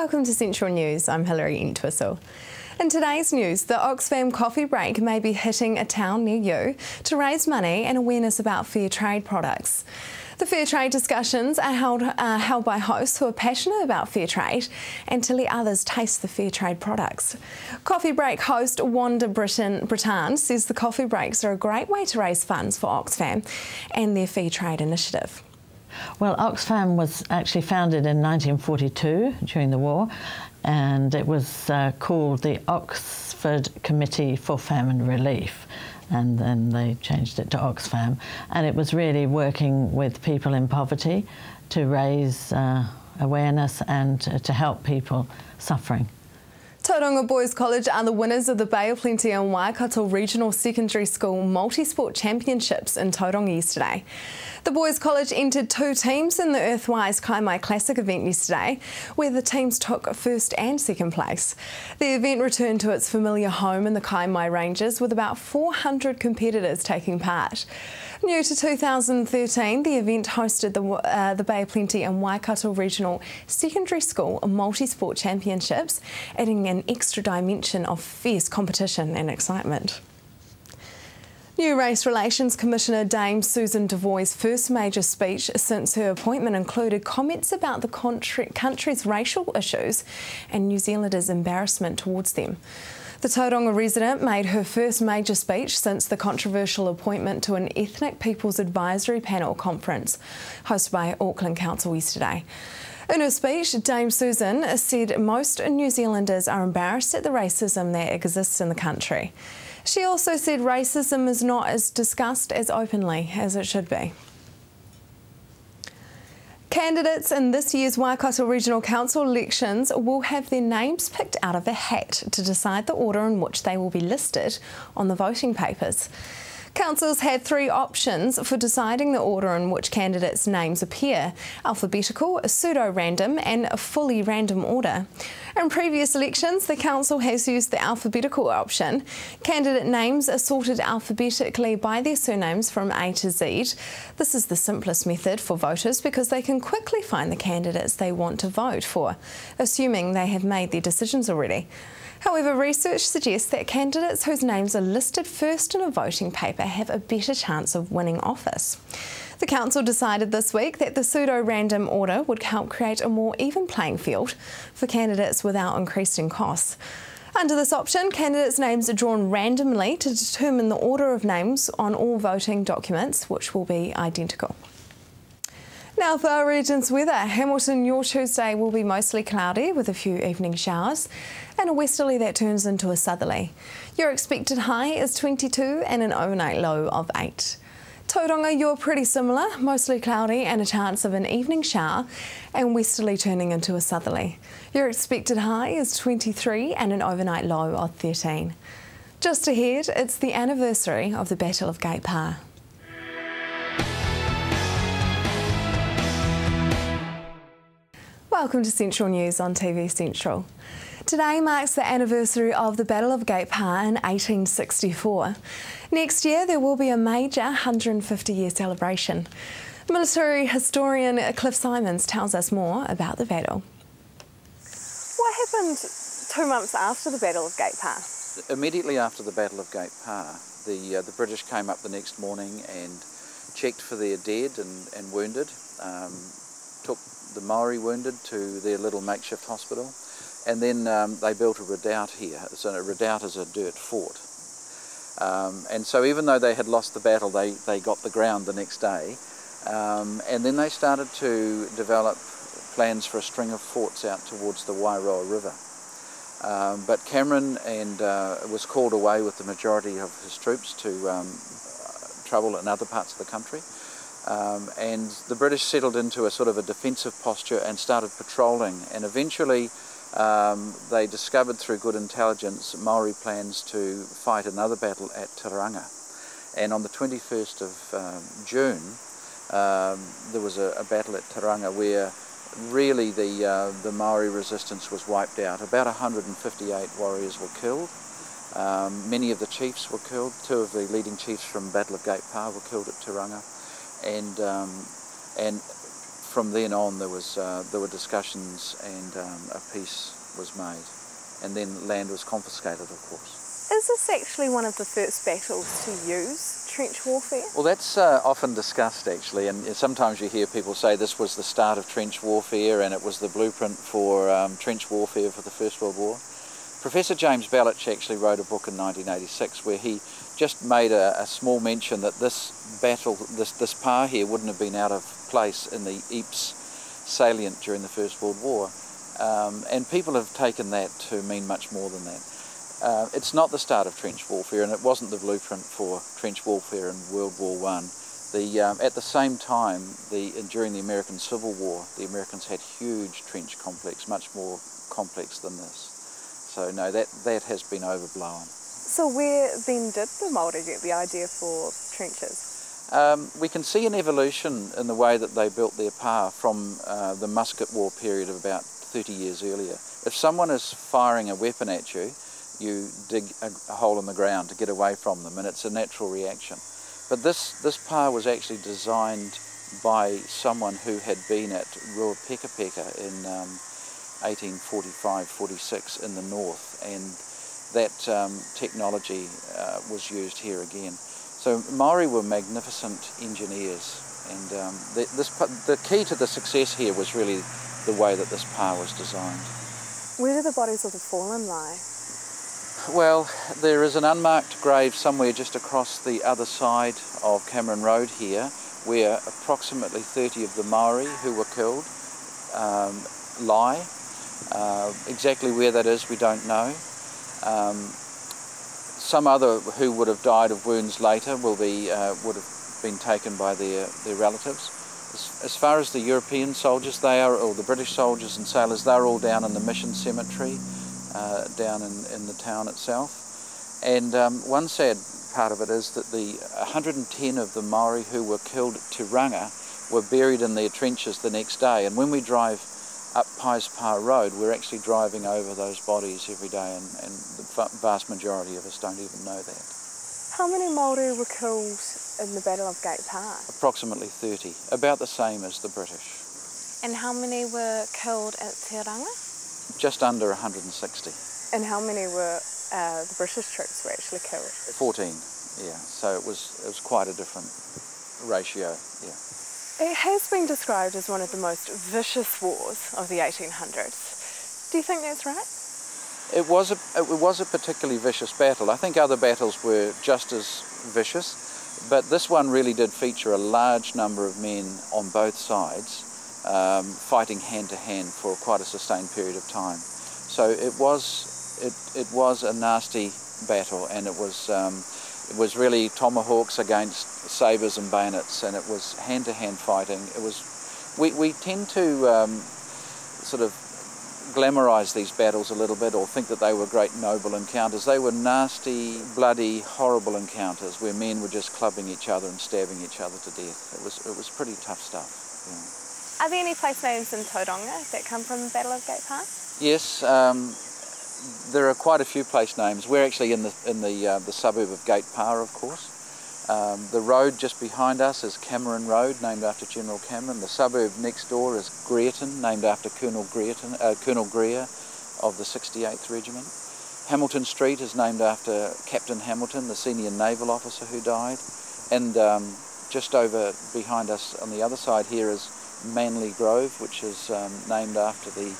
Welcome to Central News. I'm Hilary Entwistle. In today's news, the Oxfam coffee break may be hitting a town near you to raise money and awareness about fair trade products. The fair trade discussions are held by hosts who are passionate about fair trade and to let others taste the fair trade products. Coffee break host Wanda Brittan says the coffee breaks are a great way to raise funds for Oxfam and their fair trade initiative. Well, Oxfam was actually founded in 1942 during the war, and it was called the Oxford Committee for Famine Relief, and then they changed it to Oxfam, and it was really working with people in poverty to raise awareness and to help people suffering. Tauranga Boys College are the winners of the Bay of Plenty and Waikato Regional Secondary School Multi-Sport Championships in Tauranga yesterday. The Boys College entered 2 teams in the Earthwise Kaimai Classic event yesterday, where the teams took first and second place. The event returned to its familiar home in the Kaimai Ranges with about 400 competitors taking part. New to 2013, the event hosted the Bay of Plenty and Waikato Regional Secondary School Multi-Sport Championships, adding an extra dimension of fierce competition and excitement. New Race Relations Commissioner Dame Susan Devoy's first major speech since her appointment included comments about the country's racial issues and New Zealanders' embarrassment towards them. The Tauranga resident made her first major speech since the controversial appointment to an Ethnic Peoples Advisory Panel conference hosted by Auckland Council yesterday. In her speech, Dame Susan said most New Zealanders are embarrassed at the racism that exists in the country. She also said racism is not as discussed as openly as it should be. Candidates in this year's Waikato Regional Council elections will have their names picked out of a hat to decide the order in which they will be listed on the voting papers. Councils had 3 options for deciding the order in which candidates' names appear: alphabetical, pseudo-random and a fully random order. In previous elections, the Council has used the alphabetical option. Candidate names are sorted alphabetically by their surnames from A to Z. This is the simplest method for voters because they can quickly find the candidates they want to vote for, assuming they have made their decisions already. However, research suggests that candidates whose names are listed first in a voting paper have a better chance of winning office. The Council decided this week that the pseudo-random order would help create a more even playing field for candidates without increasing costs. Under this option, candidates' names are drawn randomly to determine the order of names on all voting documents, which will be identical. Now for our region's weather, Hamilton, your Tuesday will be mostly cloudy with a few evening showers and a westerly that turns into a southerly. Your expected high is 22 and an overnight low of 8. Tauranga, you're pretty similar, mostly cloudy and a chance of an evening shower and westerly turning into a southerly. Your expected high is 23 and an overnight low of 13. Just ahead, it's the anniversary of the Battle of Gate Pa. Welcome to Central News on TV Central. Today marks the anniversary of the Battle of Gate Pa in 1864. Next year there will be a major 150-year celebration. Military historian Cliff Simons tells us more about the battle. What happened 2 months after the Battle of Gate Pa? Immediately after the Battle of Gate Pa, the British came up the next morning and checked for their dead and wounded, took the Maori wounded to their little makeshift hospital, and then they built a redoubt here. So a redoubt is a dirt fort. And so even though they had lost the battle, they got the ground the next day. And then they started to develop plans for a string of forts out towards the Wairoa River. But Cameron was called away with the majority of his troops to trouble in other parts of the country. And the British settled into a sort of a defensive posture and started patrolling, and eventually they discovered through good intelligence Maori plans to fight another battle at Tauranga. And on the 21st of June there was a battle at Tauranga where really the Maori resistance was wiped out. About 158 warriors were killed. Many of the chiefs were killed. 2 of the leading chiefs from Battle of Gate Pa were killed at Tauranga. And from then on there were discussions, and a peace was made, and then land was confiscated, of course. Is this actually one of the first battles to use trench warfare? Well, that's often discussed actually, and sometimes you hear people say this was the start of trench warfare and it was the blueprint for trench warfare for the First World War. Professor James Belich actually wrote a book in 1986 where he just made a small mention that this battle, this pa here, wouldn't have been out of place in the Ypres salient during the First World War. And people have taken that to mean much more than that. It's not the start of trench warfare, and it wasn't the blueprint for trench warfare in World War I. At the same time, during the American Civil War, the Americans had huge trench complex, much more complex than this. So no, that has been overblown. So where then did the Māori get the idea for trenches? We can see an evolution in the way that they built their pa from the musket war period of about 30 years earlier. If someone is firing a weapon at you, you dig a hole in the ground to get away from them, and it's a natural reaction. But this pa was actually designed by someone who had been at Ruapekapeka in 1845-46 in the north, and that technology was used here again. So Māori were magnificent engineers, and the key to the success here was really the way that this pa was designed. Where do the bodies of the fallen lie? Well, there is an unmarked grave somewhere just across the other side of Cameron Road here, where approximately 30 of the Māori who were killed lie. Exactly where that is, we don't know. Some other who would have died of wounds later would have been taken by their relatives. As far as the European soldiers, or the British soldiers and sailors, they're all down in the Mission Cemetery, down in the town itself. And one sad part of it is that the 110 of the Māori who were killed at Te Ranga were buried in their trenches the next day. And when we drive up Pies Pa Road, we're actually driving over those bodies every day, and the vast majority of us don't even know that. How many Māori were killed in the Battle of Gate Pa? Approximately 30, about the same as the British. And how many were killed at Te Ranga? Just under 160. And how many were the British troops were actually killed? 14, yeah. So it was quite a different ratio, yeah. It has been described as one of the most vicious wars of the 1800s. Do you think that's right? It was a particularly vicious battle. I think other battles were just as vicious, but this one really did feature a large number of men on both sides, fighting hand to hand for quite a sustained period of time. So it was a nasty battle, and it was really tomahawks against sabres and bayonets, and it was hand-to-hand fighting. We tend to sort of glamorise these battles a little bit, or think that they were great noble encounters. They were nasty, bloody, horrible encounters where men were just clubbing each other and stabbing each other to death. It was pretty tough stuff. Yeah. Are there any place names in Tauranga that come from the Battle of Gate Pa? Yes. There are quite a few place names. We're actually in the suburb of Gate Pa, of course. The road just behind us is Cameron Road, named after General Cameron. The suburb next door is Greerton, named after Colonel Greer of the 68th Regiment. Hamilton Street is named after Captain Hamilton, the senior naval officer who died. And just over behind us on the other side here is Manly Grove, which is named after the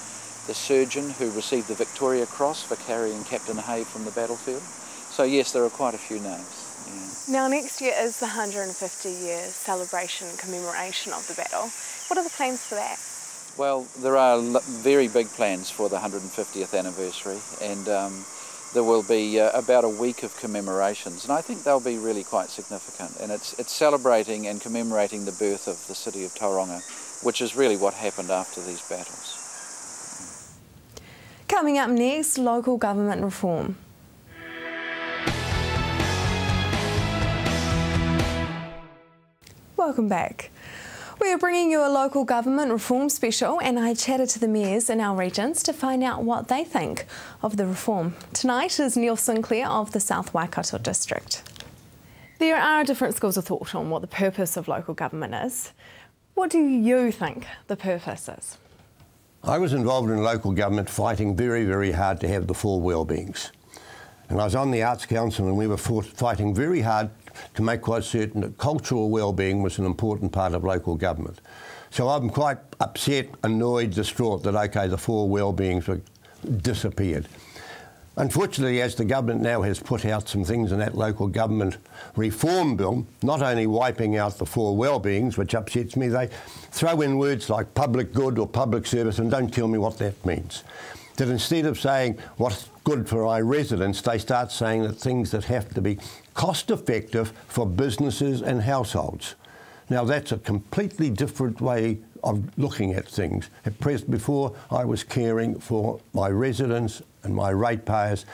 surgeon who received the Victoria Cross for carrying Captain Hay from the battlefield. So yes, there are quite a few names. Yeah. Now next year is the 150-year celebration and commemoration of the battle. What are the plans for that? Well, there are very big plans for the 150th anniversary, and there will be about a week of commemorations, and I think they'll be really quite significant. And it's celebrating and commemorating the birth of the city of Tauranga, which is really what happened after these battles. Coming up next, local government reform. Welcome back. We are bringing you a local government reform special, and I chatted to the mayors in our regions to find out what they think of the reform. Tonight is Neil Sinclair of the South Waikato District. There are different schools of thought on what the purpose of local government is. What do you think the purpose is? I was involved in local government fighting very, very hard to have the 4 well-beings. And I was on the Arts Council and we were fighting very hard to make quite certain that cultural well-being was an important part of local government. So I'm quite upset, annoyed, distraught that, OK, the 4 well-beings were disappeared. Unfortunately, as the government now has put out some things in that local government reform bill, not only wiping out the 4 well-beings, which upsets me, they throw in words like public good or public service and don't tell me what that means. That instead of saying what's good for our residents, they start saying that things that have to be cost-effective for businesses and households. Now, that's a completely different way of looking at things. Before, I was caring for my residents and my ratepayers,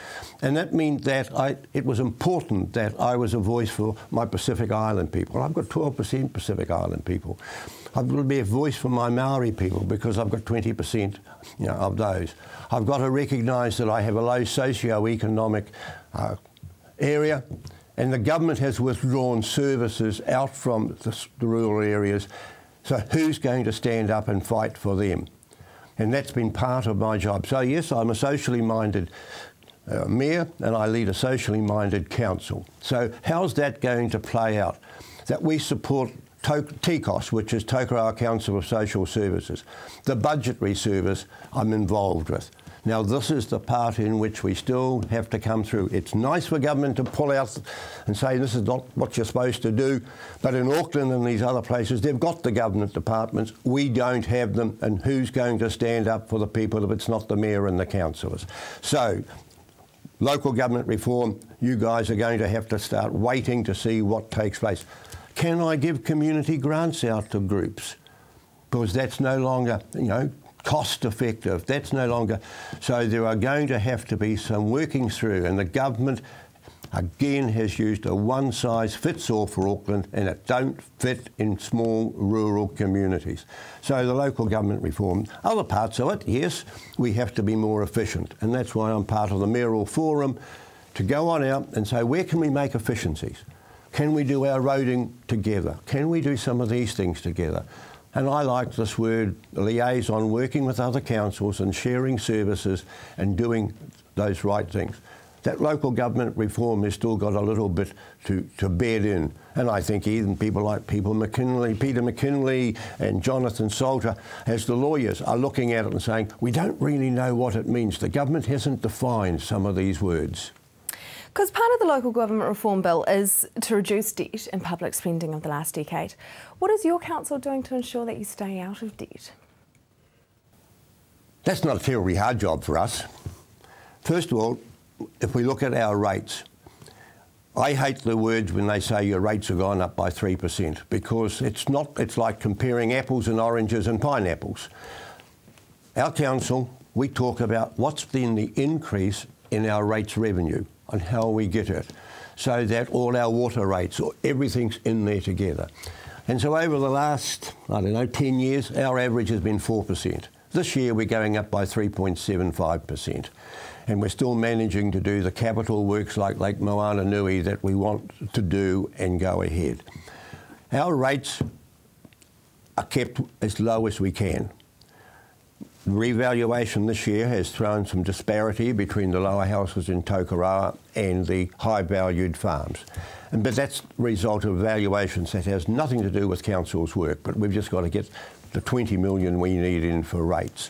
and that meant that it was important that I was a voice for my Pacific Island people. I've got 12% Pacific Island people. I've got to be a voice for my Maori people because I've got 20% of those. I've got to recognise that I have a low socio-economic area, and the government has withdrawn services out from the rural areas. So who's going to stand up and fight for them? And that's been part of my job. So yes, I'm a socially minded mayor and I lead a socially minded council. So how's that going to play out? That we support TCOS, which is Tokoroa Council of Social Services, the budgetary service I'm involved with. Now, this is the part in which we still have to come through. It's nice for government to pull out and say this is not what you're supposed to do, but in Auckland and these other places, they've got the government departments. We don't have them, and who's going to stand up for the people if it's not the mayor and the councillors? So, local government reform, you guys are going to have to start waiting to see what takes place. Can I give community grants out to groups? Because that's no longer, cost effective. That's no longer. So there are going to have to be some working through, and the government again has used a one-size-fits-all for Auckland, and it don't fit in small rural communities. So the local government reform, other parts of it, yes, we have to be more efficient, and that's why I'm part of the mayoral forum to go on out and say, where can we make efficiencies? Can we do our roading together? Can we do some of these things together? And I like this word, liaison, working with other councils and sharing services and doing those right things. That local government reform has still got a little bit to bed in. And I think even people like Peter McKinley and Jonathan Salter, as the lawyers, are looking at it and saying, we don't really know what it means. The government hasn't defined some of these words. Because part of the local government reform bill is to reduce debt and public spending of the last decade. What is your council doing to ensure that you stay out of debt? That's not a terribly hard job for us. First of all, if we look at our rates, I hate the words when they say your rates have gone up by 3% because it's like comparing apples and oranges and pineapples. Our council, we talk about what's been the increase in our rates revenue and how we get it, so that all our water rates, or everything's in there together. And so over the last, 10 years, our average has been 4%. This year we're going up by 3.75%. And we're still managing to do the capital works like Lake Moana Nui that we want to do and go ahead. Our rates are kept as low as we can. The revaluation this year has thrown some disparity between the lower houses in Tokoroa and the high-valued farms. But that's the result of valuations that has nothing to do with council's work, but we've just got to get the 20 million we need in for rates.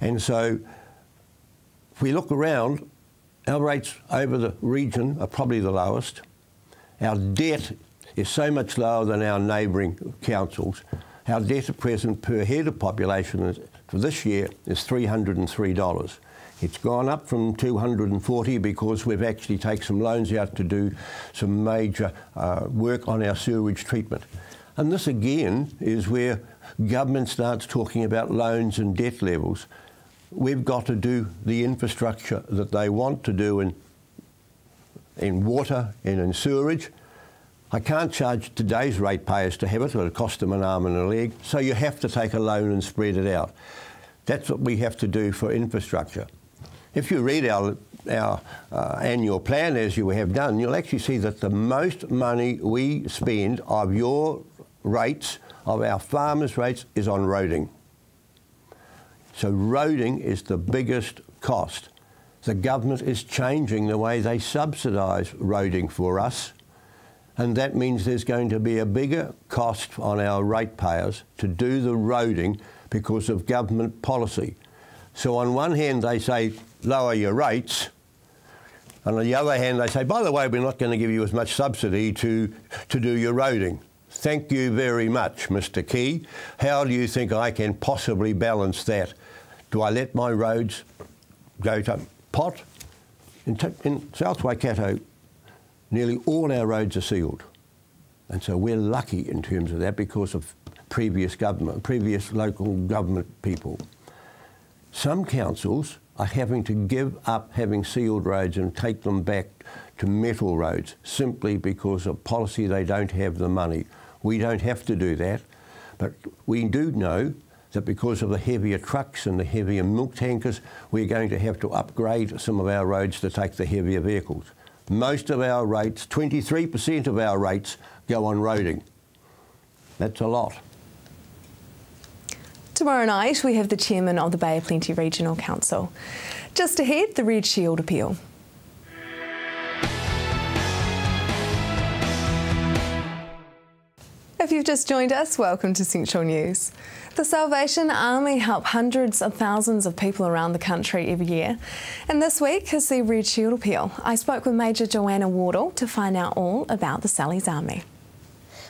And so if we look around, our rates over the region are probably the lowest. Our debt is so much lower than our neighbouring councils. Our debt at present per head of population for this year is $303. It's gone up from $240 because we've actually taken some loans out to do some major work on our sewage treatment. And this again is where government starts talking about loans and debt levels. We've got to do the infrastructure that they want to do in water and in sewerage. I can't charge today's ratepayers to have it, it'll cost them an arm and a leg, so you have to take a loan and spread it out. That's what we have to do for infrastructure. If you read our annual plan, as you have done, you'll actually see that the most money we spend of your rates of our farmers' rates is on roading. So roading is the biggest cost. The government is changing the way they subsidise roading for us, and that means there's going to be a bigger cost on our ratepayers to do the roading because of government policy. So on one hand they say lower your rates, and on the other hand they say, by the way, we're not going to give you as much subsidy to do your roading. Thank you very much, Mr. Key. How do you think I can possibly balance that? Do I let my roads go to pot? In South Waikato, nearly all our roads are sealed. And so we're lucky in terms of that because of previous local government people. Some councils are having to give up having sealed roads and take them back to metal roads simply because of policy. They don't have the money. We don't have to do that, but we do know that because of the heavier trucks and the heavier milk tankers, we're going to have to upgrade some of our roads to take the heavier vehicles. Most of our rates, 23% of our rates, go on roading. That's a lot. Tomorrow night we have the chairman of the Bay of Plenty Regional Council. Just ahead, the Red Shield appeal. If you've just joined us, welcome to Central News. The Salvation Army help hundreds of thousands of people around the country every year. And this week is the Red Shield appeal. I spoke with Major Joanna Wardle to find out all about the Sally's Army.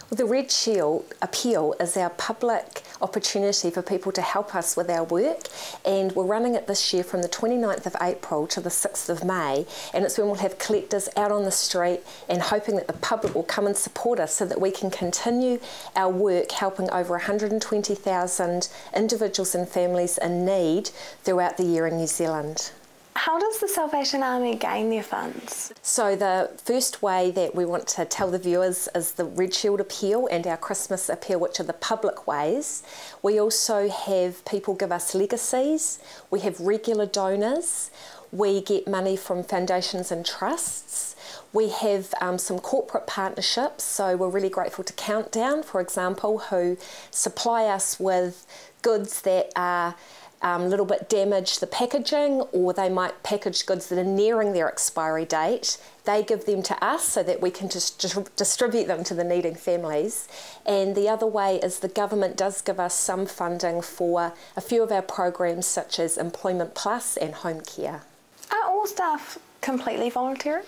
Well, the Red Shield appeal is our public opportunity for people to help us with our work, and we're running it this year from the 29th of April to the 6th of May, and it's when we'll have collectors out on the street and hoping that the public will come and support us so that we can continue our work helping over 120,000 individuals and families in need throughout the year in New Zealand. How does the Salvation Army gain their funds? So the first way that we want to tell the viewers is the Red Shield appeal and our Christmas appeal, which are the public ways. We also have people give us legacies. We have regular donors. We get money from foundations and trusts. We have some corporate partnerships, so we're really grateful to Countdown, for example, who supply us with goods that are a little bit damage the packaging, or they might package goods that are nearing their expiry date. They give them to us so that we can just distribute them to the needing families. And the other way is the government does give us some funding for a few of our programs such as Employment Plus and Home Care. Are all staff completely voluntary?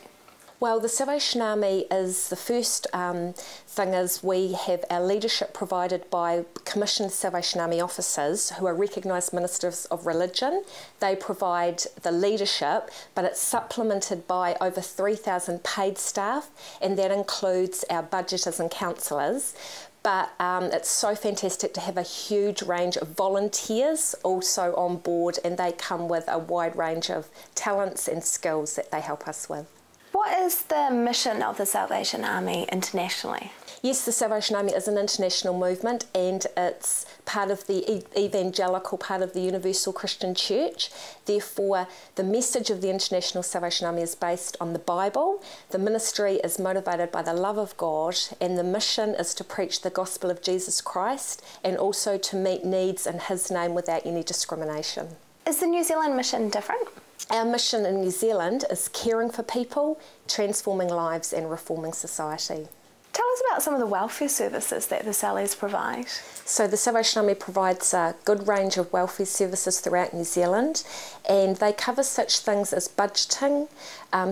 Well, the Salvation Army is the first thing is we have our leadership provided by commissioned Salvation Army officers who are recognised ministers of religion. They provide the leadership, but it's supplemented by over 3,000 paid staff, and that includes our budgeters and counsellors. But it's so fantastic to have a huge range of volunteers also on board, and they come with a wide range of talents and skills that they help us with. What is the mission of the Salvation Army internationally? Yes, the Salvation Army is an international movement, and it's part of the evangelical part of the Universal Christian Church. Therefore, the message of the International Salvation Army is based on the Bible. The ministry is motivated by the love of God, and the mission is to preach the gospel of Jesus Christ and also to meet needs in His name without any discrimination. Is the New Zealand mission different? Our mission in New Zealand is caring for people, transforming lives and reforming society. Tell us about some of the welfare services that the Sallies provide. So the Salvation Army provides a good range of welfare services throughout New Zealand, and they cover such things as budgeting,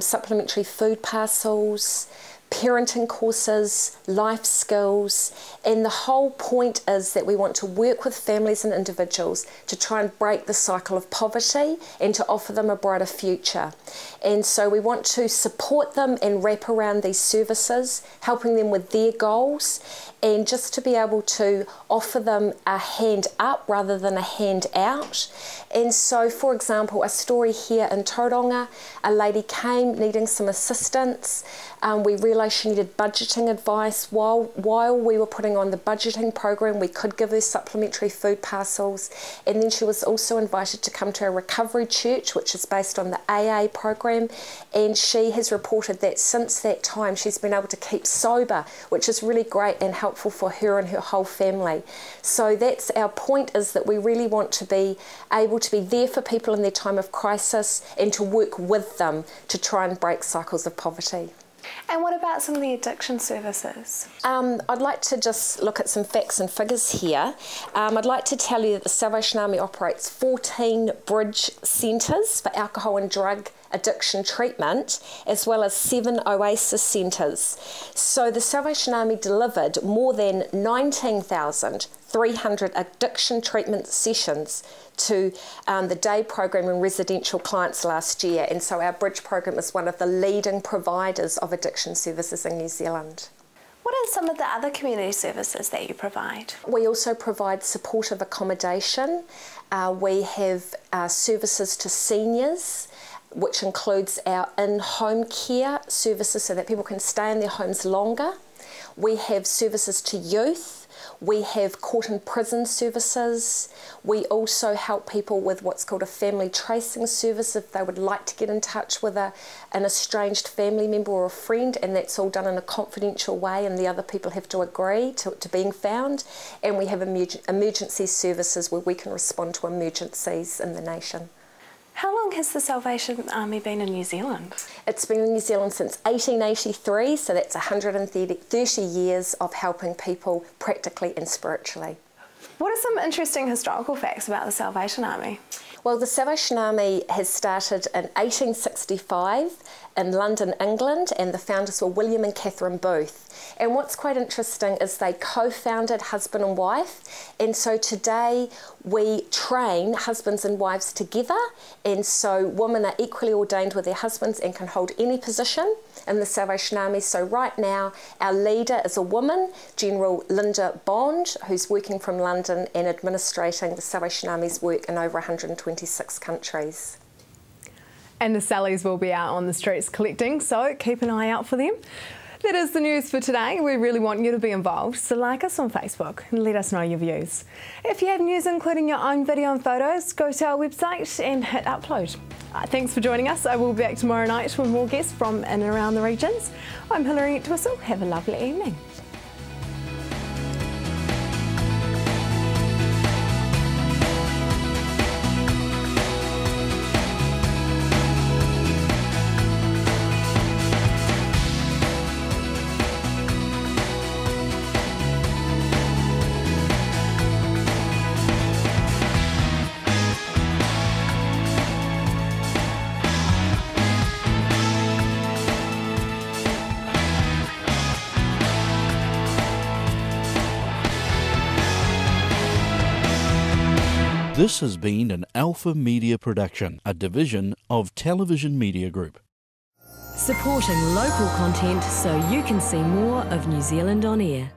supplementary food parcels, parenting courses, life skills, and the whole point is that we want to work with families and individuals to try and break the cycle of poverty and to offer them a brighter future. And so we want to support them and wrap around these services, helping them with their goals, and just to be able to offer them a hand up rather than a hand out. And so, for example, a story here in Tauranga, a lady came needing some assistance. We realised she needed budgeting advice. While we were putting on the budgeting program, we could give her supplementary food parcels. And then she was also invited to come to a recovery church, which is based on the AA program. And she has reported that since that time, she's been able to keep sober, which is really great and helpful for her and her whole family. So that's our point, is that we really want to be able to be there for people in their time of crisis and to work with them to try and break cycles of poverty. And what about some of the addiction services? I'd like to just look at some facts and figures here. I'd like to tell you that the Salvation Army operates 14 bridge centres for alcohol and drug addiction treatment, as well as 7 Oasis centres. So the Salvation Army delivered more than 19,300 addiction treatment sessions to the day program and residential clients last year, and so our bridge program is one of the leading providers of addiction services in New Zealand. What are some of the other community services that you provide? We also provide supportive accommodation. We have services to seniors, which includes our in-home care services so that people can stay in their homes longer. We have services to youth. We have court and prison services. We also help people with what's called a family tracing service if they would like to get in touch with an estranged family member or a friend, and that's all done in a confidential way and the other people have to agree to being found. And we have emergency services where we can respond to emergencies in the nation. How long has the Salvation Army been in New Zealand? It's been in New Zealand since 1883, so that's 130 years of helping people practically and spiritually. What are some interesting historical facts about the Salvation Army? Well, the Salvation Army has started in 1865 in London, England, and the founders were William and Catherine Booth. And what's quite interesting is they co-founded husband and wife, and so today we train husbands and wives together, and so women are equally ordained with their husbands and can hold any position in the Salvation Army. So right now our leader is a woman, General Linda Bond, who's working from London and administrating the Salvation Army's work in over 126 countries. And the Sallies will be out on the streets collecting, so keep an eye out for them. That is the news for today. We really want you to be involved, so like us on Facebook and let us know your views. If you have news including your own video and photos, go to our website and hit upload. Thanks for joining us. I will be back tomorrow night with more guests from in and around the regions. I'm Hilary Twissell. Have a lovely evening. This has been an Alpha Media production, a division of Television Media Group. Supporting local content so you can see more of New Zealand on air.